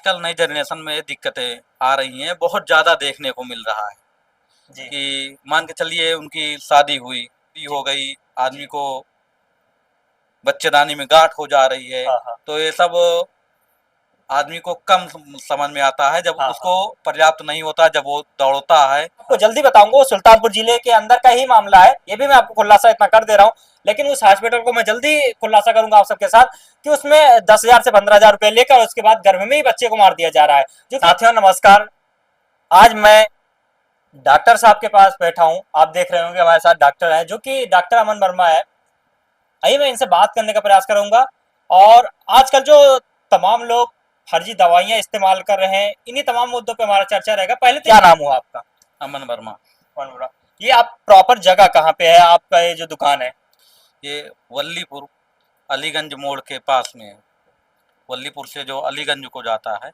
आजकल नई जनरेशन में ये दिक्कतें आ रही हैं, बहुत ज़्यादा देखने को मिल रहा है जी, कि मान के चलिए उनकी शादी हुई, भी जी। हो गई, आदमी को बच्चेदानी में गाँठ हो जा रही है, हाँ, हाँ। तो ये सब आदमी को कम समझ में आता है जब हाँ, उसको हाँ। पर्याप्त नहीं होता, जब वो दौड़ता है। आपको जल्दी बताऊंगा, वो सुल्तानपुर जिले के अंदर का ही मामला है, ये भी मैं आपको खुलासा इतना कर दे रहा हूँ। लेकिन उस हॉस्पिटल को मैं जल्दी खुलासा करूंगा आप सबके साथ कि उसमें 10,000 से 15,000 रुपए लेकर उसके बाद गर्भ में ही बच्चे को मार दिया जा रहा है। जो साथियों नमस्कार, आज मैं डॉक्टर साहब के पास बैठा हूँ। आप देख रहे होंगे हमारे साथ डॉक्टर हैं जो कि डॉक्टर अमन वर्मा है। आइए मैं इनसे बात करने का प्रयास करूंगा। और आजकल जो तमाम लोग फर्जी दवाइयां इस्तेमाल कर रहे हैं, इन्हीं तमाम मुद्दों पे हमारा चर्चा रहेगा। पहले तो क्या नाम हुआ आपका? अमन वर्मा। मनोरा। ये आप प्रॉपर जगह कहाँ पे है आपका, ये जो दुकान है? ये वल्लीपुर अलीगंज मोड़ के पास में है। वल्लीपुर से जो अलीगंज को जाता है,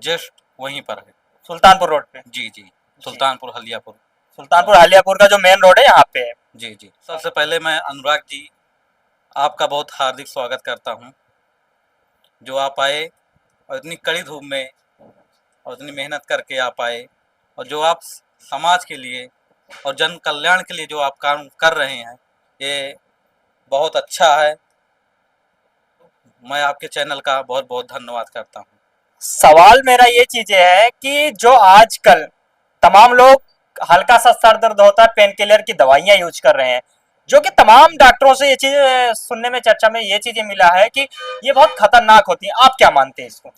जस्ट वहीं पर है। सुल्तानपुर रोड पे? जी जी, जी। सुल्तानपुर हलियापुर। सुल्तानपुर हालियापुर का जो मेन रोड है यहाँ पे है। जी जी, सबसे पहले मैं अनुराग जी आपका बहुत हार्दिक स्वागत करता हूँ, जो आप आए और इतनी कड़ी धूप में और इतनी मेहनत करके आप आए, और जो आप समाज के लिए और जन कल्याण के लिए जो आप काम कर रहे हैं, ये बहुत अच्छा है। मैं आपके चैनल का बहुत बहुत धन्यवाद करता हूँ। सवाल मेरा ये चीजें है कि जो आजकल तमाम लोग हल्का सा सर दर्द होता है पेन किलर की दवाइयां यूज कर रहे हैं, जो कि तमाम डॉक्टरों से ये चीज सुनने में, चर्चा में ये चीजें मिला है कि ये बहुत खतरनाक होती है। आप क्या मानते हैं इसको?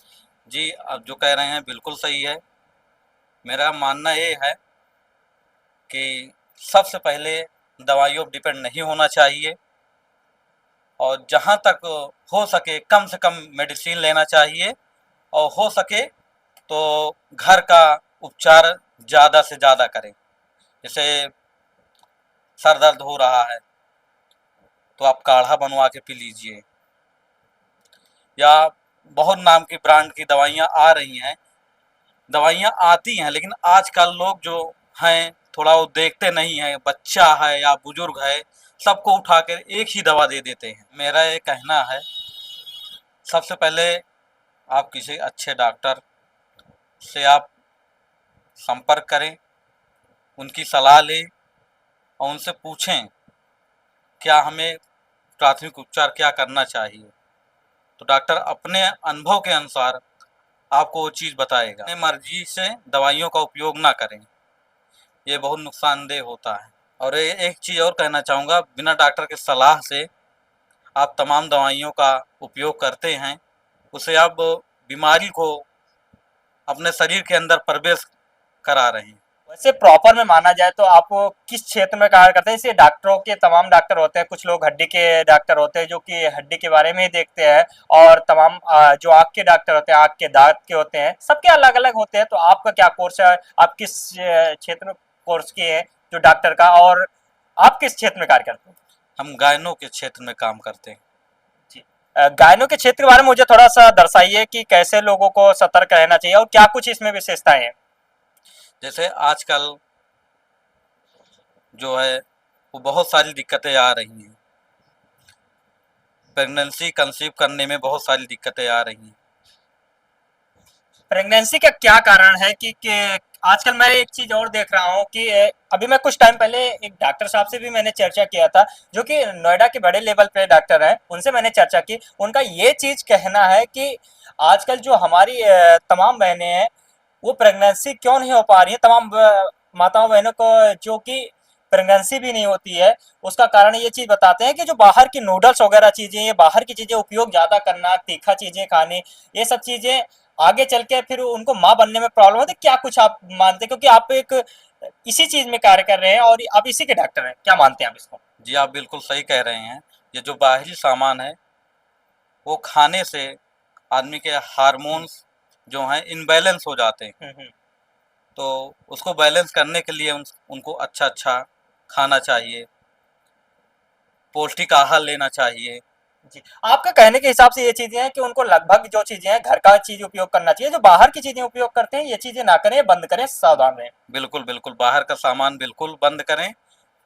जी, आप जो कह रहे हैं बिल्कुल सही है। मेरा मानना ये है कि सबसे पहले दवाइयों पर डिपेंड नहीं होना चाहिए, और जहाँ तक हो सके कम से कम मेडिसिन लेना चाहिए, और हो सके तो घर का उपचार ज़्यादा से ज़्यादा करें। जैसे सर दर्द हो रहा है तो आप काढ़ा बनवा के पी लीजिए, या बहुत नाम की ब्रांड की दवाइयाँ आ रही हैं। दवाइयाँ आती हैं, लेकिन आजकल लोग जो हैं थोड़ा वो देखते नहीं हैं, बच्चा है या बुजुर्ग है, सबको उठा कर एक ही दवा दे देते हैं। मेरा ये कहना है, सबसे पहले आप किसी अच्छे डॉक्टर से आप संपर्क करें, उनकी सलाह लें और उनसे पूछें क्या हमें प्राथमिक उपचार क्या करना चाहिए। तो डॉक्टर अपने अनुभव के अनुसार आपको वो चीज़ बताएगा। अपनी मर्जी से दवाइयों का उपयोग ना करें, ये बहुत नुकसानदेह होता है। और एक चीज़ और कहना चाहूँगा, बिना डॉक्टर के सलाह से आप तमाम दवाइयों का उपयोग करते हैं, उससे आप बीमारी को अपने शरीर के अंदर प्रवेश करा रहे हैं। वैसे प्रॉपर में माना जाए तो आप किस क्षेत्र में कार्य करते हैं? जैसे डॉक्टरों के तमाम डॉक्टर होते हैं, कुछ लोग हड्डी के डॉक्टर होते हैं जो कि हड्डी के बारे में ही देखते हैं, और तमाम जो आँख के डॉक्टर होते हैं, आँख के दांत के होते हैं, सबके अलग अलग होते हैं। तो आपका क्या कोर्स है? आप किस क्षेत्र में कोर्स किए हैं जो डॉक्टर का, और आप किस क्षेत्र में कार्य करते हैं? हम गायनों के क्षेत्र में काम करते हैं। जी। गायनों के क्षेत्र के बारे में मुझे थोड़ा सा दर्शाइए कि कैसे लोगों को सतर्क रहना चाहिए और क्या कुछ इसमें विशेषताएं हैं। जैसे आजकल जो है वो बहुत सारी दिक्कतें आ रही हैं, प्रेगनेंसी कंसीव करने में बहुत सारी दिक्कतें आ रही हैं। प्रेगनेंसी का क्या कारण है कि आजकल मैं एक चीज और देख रहा हूँ कि अभी मैं कुछ टाइम पहले एक डॉक्टर साहब से भी मैंने चर्चा किया था, जो कि नोएडा के बड़े लेवल पे डॉक्टर हैं, उनसे मैंने चर्चा की। उनका ये चीज कहना है कि आजकल जो हमारी तमाम बहनें हैं, वो प्रेगनेंसी क्यों नहीं हो पा रही है, तमाम माताओं बहनों को जो कि प्रेगनेंसी भी नहीं होती है, उसका कारण ये चीज बताते हैं कि जो बाहर की नूडल्स वगैरह चीजें, ये बाहर की चीजें उपयोग ज्यादा करना, तीखा चीजें खानी, ये सब चीजें आगे चल के फिर उनको माँ बनने में प्रॉब्लम होती है। क्या कुछ आप मानते हैं, क्योंकि आप एक इसी चीज में कार्य कर रहे हैं और आप इसी के डॉक्टर हैं, क्या मानते हैं आप इसको? जी, आप बिल्कुल सही कह रहे हैं। ये जो बाहरी सामान है, वो खाने से आदमी के हार्मोन्स जो हैं इनबैलेंस हो जाते हैं। हम्म। तो उसको बैलेंस करने के लिए उनको अच्छा अच्छा खाना चाहिए, पौष्टिक आहार लेना चाहिए। जी। आपका कहने के हिसाब से ये चीजें हैं कि उनको लगभग जो चीजें हैं घर का चीज उपयोग करना चाहिए, जो बाहर की चीजें उपयोग करते हैं ये चीजें ना करें, बंद करें, सावधान रहें। बिल्कुल बिल्कुल, बाहर का सामान बिल्कुल बंद करें,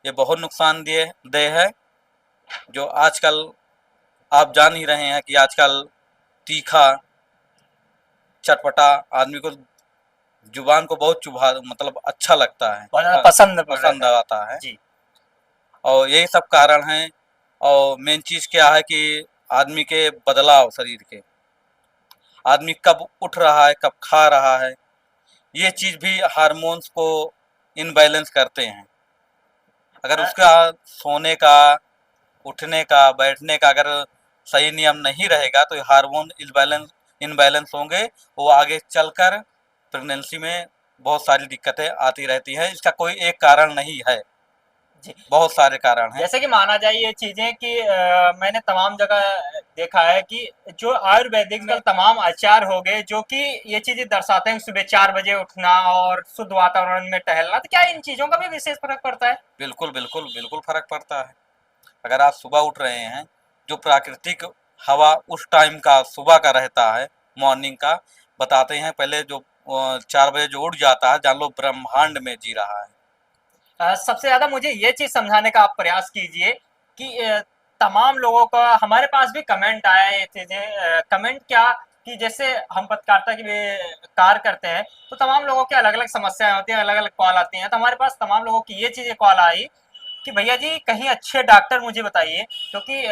ये बहुत नुकसानदेह देह है। जो आजकल आप जान ही रहे हैं कि आजकल तीखा चटपटा आदमी को जुबान को बहुत चुभा मतलब अच्छा लगता है, बहुत ज्यादा पसंद पसंद रहता है। आता है। जी और यही सब कारण हैं। और मेन चीज़ क्या है कि आदमी के बदलाव शरीर के, आदमी कब उठ रहा है, कब खा रहा है, ये चीज़ भी हार्मोन्स को इनबैलेंस करते हैं। अगर अ, उसका सोने का, उठने का, बैठने का अगर सही नियम नहीं रहेगा तो ये हार्मोन इनबैलेंस इनबैलेंस होंगे, वो आगे चलकर प्रेगनेंसी में बहुत सारी दिक्कतें आती रहती हैं। इसका कोई एक कारण नहीं है, जी बहुत सारे कारण हैं। जैसे कि माना जाए ये चीजें कि मैंने तमाम जगह देखा है कि जो आयुर्वेदिक में तमाम आचार हो गए जो कि ये चीजें दर्शाते हैं सुबह 4 बजे उठना और शुद्ध वातावरण में टहलना, तो क्या इन चीजों का भी विशेष फर्क पड़ता है? बिल्कुल, बिल्कुल, बिल्कुल फ़र्क पड़ता है। अगर आप सुबह उठ रहे हैं, जो प्राकृतिक हवा उस टाइम का सुबह का रहता है, मॉर्निंग का, बताते हैं पहले जो 4 बजे जो उठ जाता है, जान लो ब्रह्मांड में जी रहा है। सबसे ज्यादा मुझे ये चीज समझाने का आप प्रयास कीजिए कि तमाम लोगों का हमारे पास भी कमेंट आया है ये चीजें, कमेंट क्या कि जैसे हम पत्रकारिता की कार्य करते हैं तो तमाम लोगों की अलग अलग समस्याएं होती हैं, अलग अलग कॉल आती हैं, तो हमारे पास तमाम लोगों की ये चीजें कॉल आई कि भैया जी कहीं अच्छे डॉक्टर मुझे बताइए, क्योंकि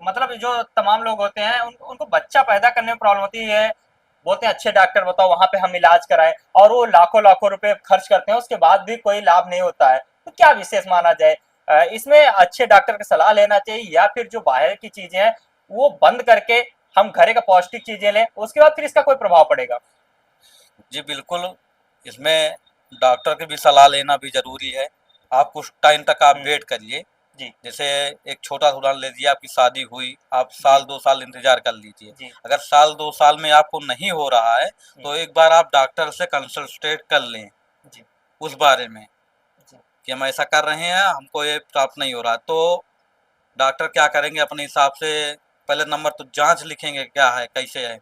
मतलब जो तमाम लोग होते हैं उनको बच्चा पैदा करने में प्रॉब्लम होती है, बोलते हैं अच्छे डॉक्टर बताओ वहां पे हम इलाज कराएं, और वो लाखों लाखों रुपए खर्च करते हैं उसके बाद भी कोई लाभ नहीं होता है, तो क्या विशेष माना जाए? इसमें अच्छे डॉक्टर की सलाह लेना चाहिए या फिर जो बाहर की चीजें हैं वो बंद करके हम घरे का पौष्टिक चीजें लें, उसके बाद फिर इसका कोई प्रभाव पड़ेगा? जी बिल्कुल, इसमें डॉक्टर की भी सलाह लेना भी ज़रूरी है। आप कुछ टाइम तक आप वेट करिए। जी जैसे एक छोटा उदाहरण ले लीजिए, आपकी शादी हुई, आप जी साल 2 साल इंतज़ार कर लीजिए। जी अगर साल 2 साल में आपको नहीं हो रहा है, जी तो एक बार आप डॉक्टर से कंसल्टेट कर लें जी उस बारे में जी कि हम ऐसा कर रहे हैं, हमको ये प्राप्त नहीं हो रहा। तो डॉक्टर क्या करेंगे अपने हिसाब से, पहले नंबर तो जाँच लिखेंगे क्या है, कैसे है।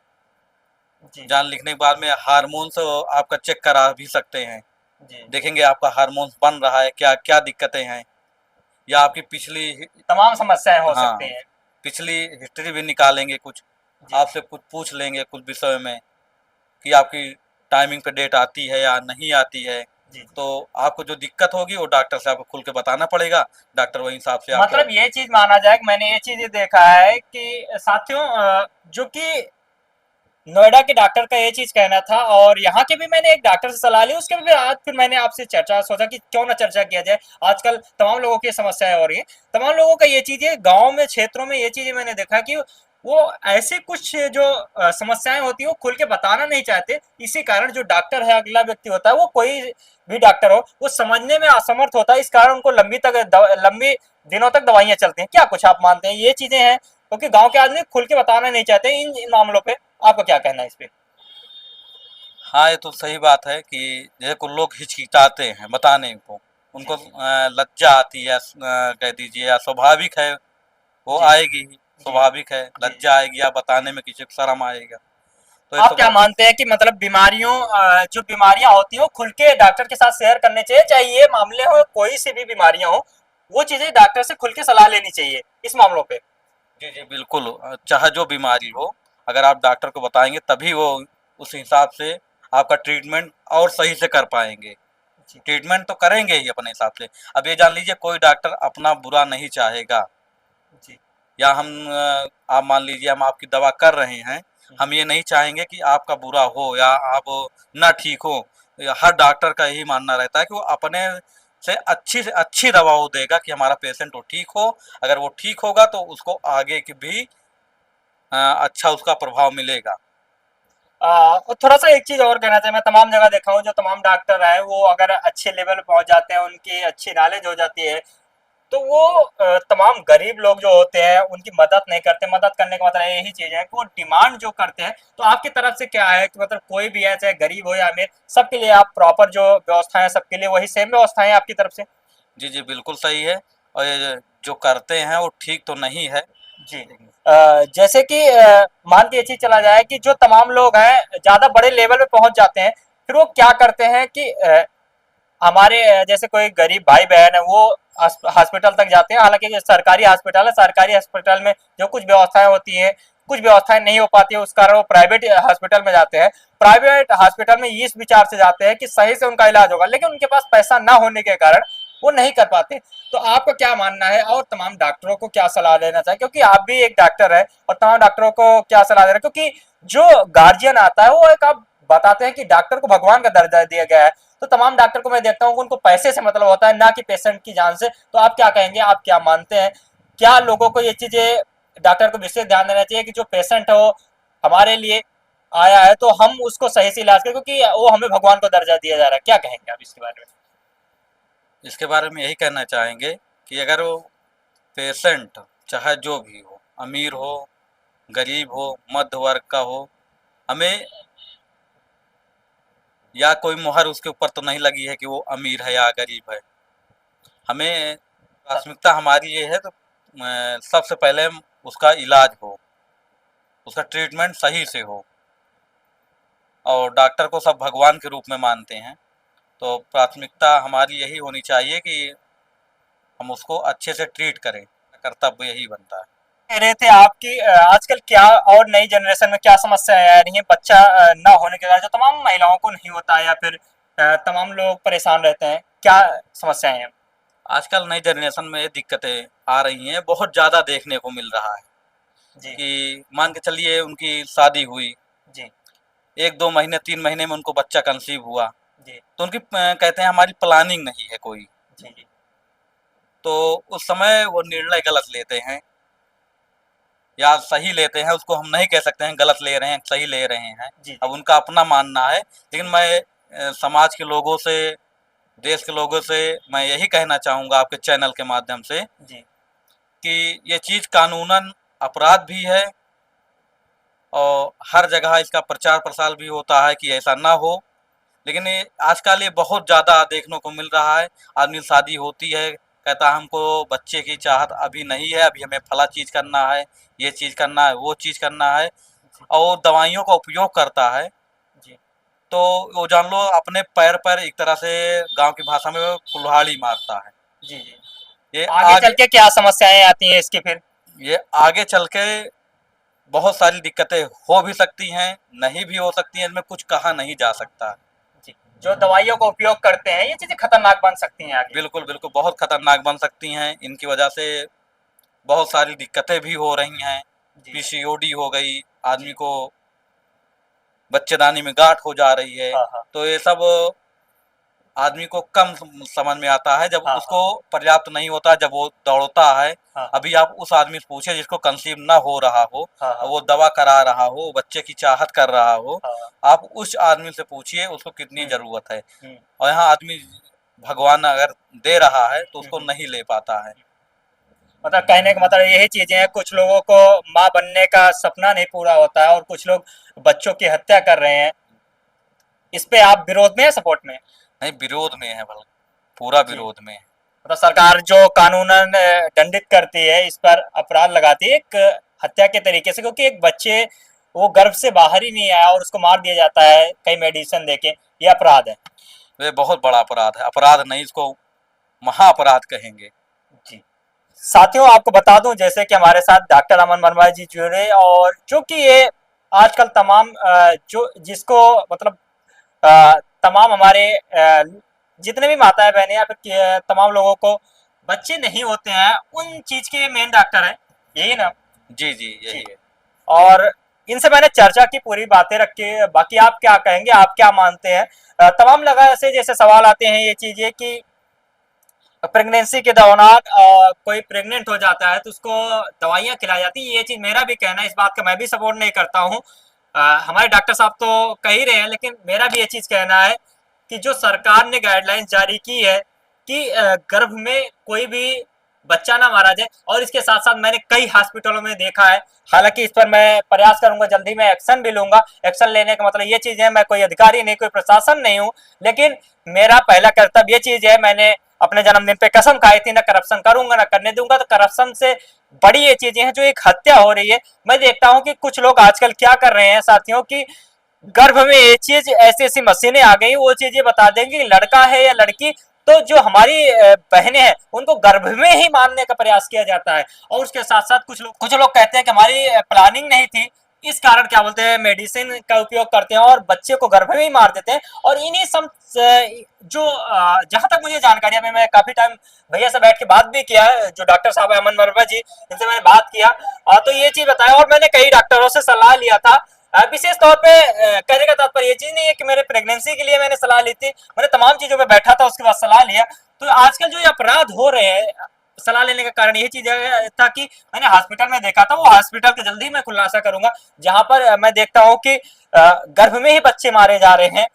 जी जाँच लिखने के बाद में हार्मोन्स आपका चेक करा भी सकते हैं। जी देखेंगे आपका हार्मोन्स बन रहा है, क्या-क्या दिक्कतें हैं, या आपकी पिछली तमाम समस्याएं हो सकती हाँ, हैं। पिछली हिस्ट्री भी निकालेंगे कुछ, जी आपसे कुछ पूछ लेंगे कुछ विषय में कि आपकी टाइमिंग पे डेट आती है या नहीं आती है। जी जी तो आपको जो दिक्कत होगी वो डॉक्टर से आपको खुल के बताना पड़ेगा, डॉक्टर वही हिसाब से आपको। मतलब ये चीज माना जाए कि मैंने ये चीज देखा है कि साथियों जो कि नोएडा के डॉक्टर का ये चीज कहना था और यहाँ के भी मैंने एक डॉक्टर से सलाह ली, उसके भी आज फिर मैंने आपसे चर्चा सोचा कि क्यों ना चर्चा किया जाए। आजकल तमाम लोगों की समस्याएं हो रही है, तमाम लोगों का ये चीजें गांव में क्षेत्रों में ये चीजें मैंने देखा कि वो ऐसे कुछ जो समस्याएं होती है वो खुल के बताना नहीं चाहते, इसी कारण जो डॉक्टर है अगला व्यक्ति होता है वो कोई भी डॉक्टर हो वो समझने में असमर्थ होता है, इस कारण उनको लंबी दिनों तक दवाइयां चलती हैं। क्या कुछ आप मानते हैं ये चीजें हैं क्योंकि गांव के आदमी खुल के बताना नहीं चाहते इन मामलों पे? आपका क्या कहना है इस पे? हाँ, ये तो सही बात है कि जैसे कुछ लोग हिचकिचाते हैं बताने को, जी उनको लज्जा आती है, कह दीजिए, या स्वाभाविक है, वो जी आएगी ही, जी स्वाभाविक है, जी जी। लज्जा आएगी या बताने में किसी को शर्म आएगा। तो ये आप तो क्या मानते हैं कि मतलब बीमारियों जो बीमारियां होती हैं वो खुल के डॉक्टर के साथ शेयर करने चाहिए, चाहे ये मामले हो कोई सी भी बीमारियां हो, वो चीजें डॉक्टर से खुल के सलाह लेनी चाहिए इस मामलों पे? जी, जी, बिल्कुल। चाहे जो बीमारी हो, अगर आप डॉक्टर को बताएँगे तभी वो उस हिसाब से आपका ट्रीटमेंट और सही से कर पाएँगे। जी ट्रीटमेंट तो करेंगे ही अपने हिसाब से। अब ये जान लीजिए कोई डॉक्टर अपना बुरा नहीं चाहेगा, जी या आप मान लीजिए हम आपकी दवा कर रहे हैं, हम ये नहीं चाहेंगे कि आपका बुरा हो या आप ना ठीक हो। हर डॉक्टर का यही मानना रहता है कि वो अपने से अच्छी दवा वो देगा कि हमारा पेशेंट वो ठीक हो। अगर वो ठीक होगा तो उसको आगे की भी अच्छा उसका प्रभाव मिलेगा। और थोड़ा सा एक चीज और कहना चाहिए, मैं तमाम जगह देखा हूँ जो तमाम डॉक्टर हैं वो अगर अच्छे लेवल पे पहुंच जाते हैं, उनकी अच्छी नॉलेज हो जाती है, तो वो तमाम गरीब लोग जो होते हैं उनकी मदद नहीं करते। मदद करने का मतलब यही चीज है कि वो डिमांड जो करते हैं, तो आपकी तरफ से क्या है कि मतलब कोई भी है चाहे गरीब हो या अमीर, सबके लिए आप प्रॉपर जो व्यवस्था है सबके लिए वही सेम व्यवस्था है आपकी तरफ से? जी, जी, बिल्कुल सही है। और ये जो करते हैं वो ठीक तो नहीं है। जी जैसे कि मान के ये चीज चला जाए कि जो तमाम लोग हैं ज्यादा बड़े लेवल पे पहुंच जाते हैं, फिर वो क्या करते हैं कि हमारे जैसे कोई गरीब भाई बहन है वो हॉस्पिटल तक जाते हैं, हालांकि जो सरकारी हॉस्पिटल है, सरकारी हॉस्पिटल में जो कुछ व्यवस्थाएं होती हैं कुछ व्यवस्थाएं नहीं हो पाती है, उस कारण वो प्राइवेट हॉस्पिटल में जाते हैं। प्राइवेट हॉस्पिटल में इस विचार से जाते हैं कि सही से उनका इलाज होगा, लेकिन उनके पास पैसा ना होने के कारण वो नहीं कर पाते। तो आपका क्या मानना है और तमाम डॉक्टरों को क्या सलाह देना चाहिए, क्योंकि आप भी एक डॉक्टर है, और तमाम डॉक्टरों को क्या सलाह देना, क्योंकि जो गार्जियन आता है वो एक आप बताते हैं कि डॉक्टर को भगवान का दर्जा दिया गया है, तो तमाम डॉक्टर को मैं देखता हूँ कि उनको पैसे से मतलब होता है, ना कि पेशेंट की जान से। तो आप क्या कहेंगे, आप क्या मानते हैं, क्या लोगों को ये चीजें, डॉक्टर को विशेष ध्यान देना चाहिए कि जो पेशेंट है वो हमारे लिए आया है तो हम उसको सही से इलाज करें, क्योंकि वो हमें भगवान को दर्जा दिया जा रहा है। क्या कहेंगे आप इसके बारे में? इसके बारे में यही कहना चाहेंगे कि अगर वो पेशेंट चाहे जो भी हो, अमीर हो, गरीब हो, मध्य वर्ग का हो, हमें या कोई मुहर उसके ऊपर तो नहीं लगी है कि वो अमीर है या गरीब है। हमें प्राथमिकता हमारी ये है तो सबसे पहले उसका इलाज हो, उसका ट्रीटमेंट सही से हो, और डॉक्टर को सब भगवान के रूप में मानते हैं, तो प्राथमिकता हमारी यही होनी चाहिए कि हम उसको अच्छे से ट्रीट करें। कर्तव्य यही बनता है। कह रहे थे आपकी आजकल क्या और नई जनरेशन में क्या समस्याएं आ रही हैं बच्चा ना होने के कारण, जो तमाम महिलाओं को नहीं होता है, या फिर तमाम लोग परेशान रहते हैं, क्या समस्याएं हैं? आजकल नई जनरेशन में ये दिक्कतें आ रही हैं, बहुत ज़्यादा देखने को मिल रहा है जी कि मान के चलिए उनकी शादी हुई, जी 1-2 महीने 3 महीने में उनको बच्चा कंसीव हुआ, जी तो उनकी कहते हैं हमारी प्लानिंग नहीं है कोई, जी जी तो उस समय वो निर्णय गलत लेते हैं या सही लेते हैं, उसको हम नहीं कह सकते हैं गलत ले रहे हैं, सही ले रहे हैं। जी अब उनका अपना मानना है, लेकिन मैं समाज के लोगों से, देश के लोगों से मैं यही कहना चाहूँगा आपके चैनल के माध्यम से जी कि ये चीज़ कानूनन अपराध भी है, और हर जगह इसका प्रचार प्रसार भी होता है कि ऐसा ना हो, लेकिन ये आजकल ये बहुत ज़्यादा देखने को मिल रहा है। आदमी शादी होती है, कहता है हमको बच्चे की चाहत अभी नहीं है, अभी हमें फला चीज़ करना है, ये चीज़ करना है, वो चीज़ करना है, और दवाइयों का उपयोग करता है। जी तो वो जान लो अपने पैर पर एक तरह से गाँव की भाषा में वो कुल्हाड़ी मारता है। जी जी ये आगे चल आगे के क्या समस्याएं आती हैं इसकी फिर? ये आगे चल के बहुत सारी दिक्कतें हो भी सकती हैं, नहीं भी हो सकती हैं, इनमें कुछ कहा नहीं जा सकता। जी, जो दवाइयों का उपयोग करते हैं ये चीजें खतरनाक बन सकती हैं आगे। बिल्कुल, बिल्कुल, बहुत खतरनाक बन सकती हैं। इनकी वजह से बहुत सारी दिक्कतें भी हो रही हैं। जी पीसीओडी हो गई, आदमी जी को बच्चेदानी में गाँठ हो जा रही है। हाँ हाँ तो ये सब आदमी को कम समझ में आता है, जब हाँ उसको पर्याप्त नहीं होता, जब वो दौड़ता है। हाँ अभी आप उस आदमी से पूछिए जिसको कंसीव ना हो रहा हो, हाँ हाँ वो दवा करा रहा हो, बच्चे की चाहत कर रहा हो, हाँ आप उस आदमी से पूछिए उसको कितनी ज़रूरत है। हम्म, और यहाँ आदमी भगवान अगर दे रहा है तो उसको हम्म। नहीं ले पाता है। मतलब कहने का मतलब यही चीजें हैं, कुछ लोगों को माँ बनने का सपना नहीं पूरा होता है और कुछ लोग बच्चों की हत्या कर रहे हैं। इस पे आप विरोध में है, सपोर्ट में? नहीं, विरोध में है, बल्कि पूरा जी, विरोध में है। मतलब सरकार जो कानूनन दंडित करती है, इस पर अपराध लगाती है एक हत्या के तरीके से, क्योंकि एक बच्चे वो गर्भ से बाहर ही नहीं आया और उसको मार दिया जाता है कई मेडिसिन देके, ये अपराध है। ये बहुत बड़ा अपराध है, अपराध नहीं इसको महाअपराध कहेंगे। जी, साथियों आपको बता दूं, जैसे कि हमारे साथ डॉक्टर अमन वर्मा जी जुड़े, और जो कि ये आजकल तमाम जो जिसको मतलब तमाम हमारे जितने भी माताएं बहनें या फिर तमाम लोगों को बच्चे नहीं होते हैं, उन चीज के मेन डॉक्टर हैं, यही ना? जी, जी, जी, यही है। और इनसे मैंने चर्चा की, पूरी बातें रखी। बाकी आप क्या कहेंगे, आप क्या मानते हैं? तमाम लगा से जैसे सवाल आते हैं ये चीजें कि प्रेगनेंसी के दौरान कोई प्रेग्नेंट हो जाता है तो उसको दवाइयाँ खिलाई जाती है, ये चीज मेरा भी कहना है, इस बात का मैं भी सपोर्ट नहीं करता हूँ। हमारे डॉक्टर साहब तो कह ही रहे हैं, लेकिन मेरा भी ये चीज कहना है कि जो सरकार ने गाइडलाइंस जारी की है कि गर्भ में कोई भी बच्चा ना मारा जाए, और इसके साथ साथ मैंने कई हॉस्पिटलों में देखा है, हालांकि इस पर मैं प्रयास करूंगा, जल्दी मैं एक्शन भी लूंगा। एक्शन लेने का मतलब ये चीज है, मैं कोई अधिकारी नहीं, कोई प्रशासन नहीं हूँ, लेकिन मेरा पहला कर्तव्य ये चीज है, मैंने अपने जन्मदिन पे कसम खाई थी, ना करप्शन करूंगा ना करने दूंगा। तो करप्शन से बड़ी ये चीजें हैं जो एक हत्या हो रही है। मैं देखता हूँ कि कुछ लोग आजकल क्या कर रहे हैं साथियों, की गर्भ में ये चीज ऐसी ऐसी मशीनें आ गई, वो चीजें बता देंगे कि लड़का है या लड़की, तो जो हमारी बहनें हैं उनको गर्भ में ही मारने का प्रयास किया जाता है। और उसके साथ साथ कुछ लोग कहते हैं कि हमारी प्लानिंग नहीं थी, इस कारण क्या बोलते हैं मेडिसिन का उपयोग करते हैं और बच्चे को गर्भ में ही मार देते हैं। और इन्हीं सब जो जहां तक मुझे जानकारी है, मैं काफी टाइम भैया से बैठ के बात भी किया है, जो डॉक्टर साहब है अमन वर्मा जी, इनसे मैंने बात किया तो ये चीज बताया। और मैंने कई डॉक्टरों से सलाह लिया था। विशेष तौर पे कहने का तात्पर्य ये चीज नहीं है कि मेरे प्रेगनेंसी के लिए मैंने सलाह ली थी, मैंने तमाम चीजों पे बैठा था उसके बाद सलाह लिया। तो आजकल जो ये अपराध हो रहे हैं, सलाह लेने का कारण ये चीज था कि मैंने हॉस्पिटल में देखा था, वो हॉस्पिटल के जल्दी मैं खुलासा करूंगा जहां पर मैं देखता हूँ कि गर्भ में ही बच्चे मारे जा रहे हैं।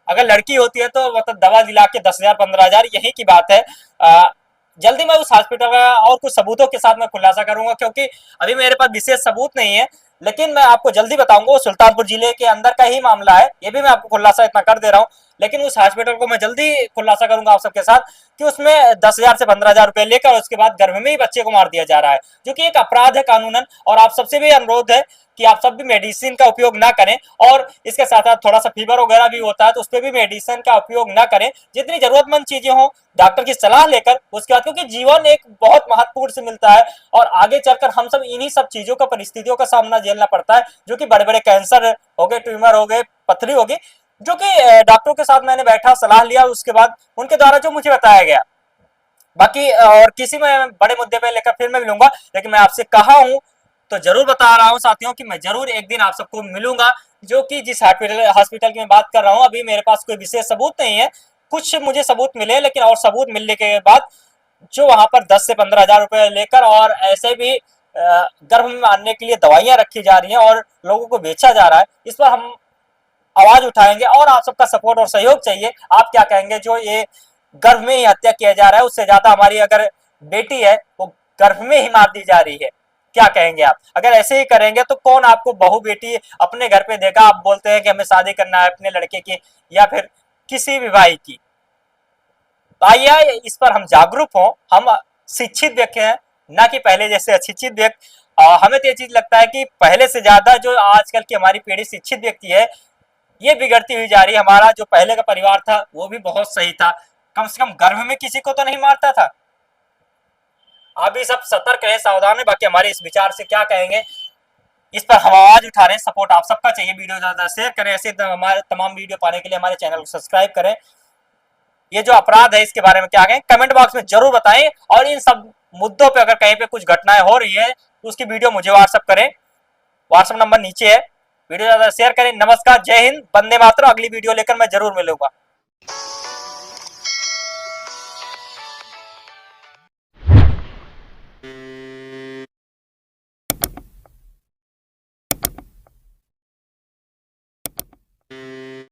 अगर लड़की होती है तो मतलब दवा दिला के 10,000 15,000 यही की बात है। जल्दी मैं उस हॉस्पिटल का और कुछ सबूतों के साथ मैं खुलासा करूंगा, क्योंकि अभी मेरे पास विशेष सबूत नहीं है, लेकिन मैं आपको जल्दी बताऊंगा। वो सुल्तानपुर जिले के अंदर का ही मामला है, ये भी मैं आपको खुलासा इतना कर दे रहा हूँ। लेकिन उस हॉस्पिटल को मैं जल्दी खुलासा करूंगा आप सबके साथ कि उसमें 10,000 से 15,000 रुपए लेकर उसके बाद गर्भ में ही बच्चे को मार दिया जा रहा है, जो कि एक अपराध है कानूनन। और आप सबसे भी अनुरोध है कि आप सब भी मेडिसिन का उपयोग ना करें, और इसके साथ साथ थोड़ा सा फीवर वगैरह भी होता है तो उस पर भी मेडिसिन का उपयोग ना करें। जितनी जरूरतमंद चीजें हो डॉक्टर की सलाह लेकर उसके बाद, क्योंकि जीवन एक बहुत महत्वपूर्ण से मिलता है और आगे चलकर हम सब इन्हीं सब चीजों का परिस्थितियों का सामना झेलना पड़ता है, जो कि बड़े बड़े कैंसर हो गए, ट्यूमर हो गए, पथरी हो गई, जो कि डॉक्टरों के साथ मैंने बैठा सलाह लिया, उसके बाद उनके द्वारा जो मुझे बताया गया। बाकी और किसी में बड़े मुद्दे पे लेकर फिर मैं मिलूंगा, लेकिन मैं आपसे कहा हूं तो जरूर बता रहा हूं साथियों कि मैं जरूर एक दिन आप सबको मिलूंगा, जो कि जिस हॉस्पिटल की मैं बात कर रहा हूं। अभी मेरे पास कोई विशेष सबूत नहीं है, कुछ मुझे सबूत मिले, लेकिन और सबूत मिलने के बाद जो वहां पर 10 से 15,000 रुपए लेकर और ऐसे भी गर्भ में मारने के लिए दवाइयां रखी जा रही हैं और लोगों को बेचा जा रहा है, इस पर हम आवाज उठाएंगे और आप सबका सपोर्ट और सहयोग चाहिए। आप क्या कहेंगे, जो ये गर्भ में ही हत्या किया जा रहा है, उससे ज्यादा हमारी अगर बेटी है वो गर्भ में ही मार दी जा रही है, क्या कहेंगे आप? अगर ऐसे ही करेंगे तो कौन आपको बहू बेटी अपने घर पे देगा? आप बोलते हैं कि हमें शादी करना है अपने लड़के की या फिर किसी भी भाई की। तो आइए इस पर हम जागरूक हों, हम शिक्षित व्यक्ति हैं, ना कि पहले जैसे अशिक्षित व्यक्ति। हमें तो ये चीज लगता है कि पहले से ज्यादा जो आजकल की हमारी पीढ़ी शिक्षित व्यक्ति है, ये बिगड़ती हुई जा रही है। हमारा जो पहले का परिवार था वो भी बहुत सही था, कम से कम गर्भ में किसी को तो नहीं मारता था। आप भी सब सतर्क रहे, सावधान है। बाकी हमारे इस विचार से क्या कहेंगे, इस पर हम आवाज उठा रहे हैं, सपोर्ट आप सबका चाहिए। वीडियो ज्यादा शेयर करें, ऐसे हमारे तमाम वीडियो पाने के लिए हमारे चैनल को सब्सक्राइब करें। ये जो अपराध है इसके बारे में क्या कहें कमेंट बॉक्स में जरूर बताएं, और इन सब मुद्दों पे अगर कहीं पे कुछ घटनाएं हो रही है तो उसकी वीडियो मुझे व्हाट्सअप करें, व्हाट्सअप नंबर नीचे है। वीडियो ज्यादा शेयर करें। नमस्कार, जय हिंद, वंदे मातरम। अगली वीडियो लेकर मैं जरूर मिलूंगा।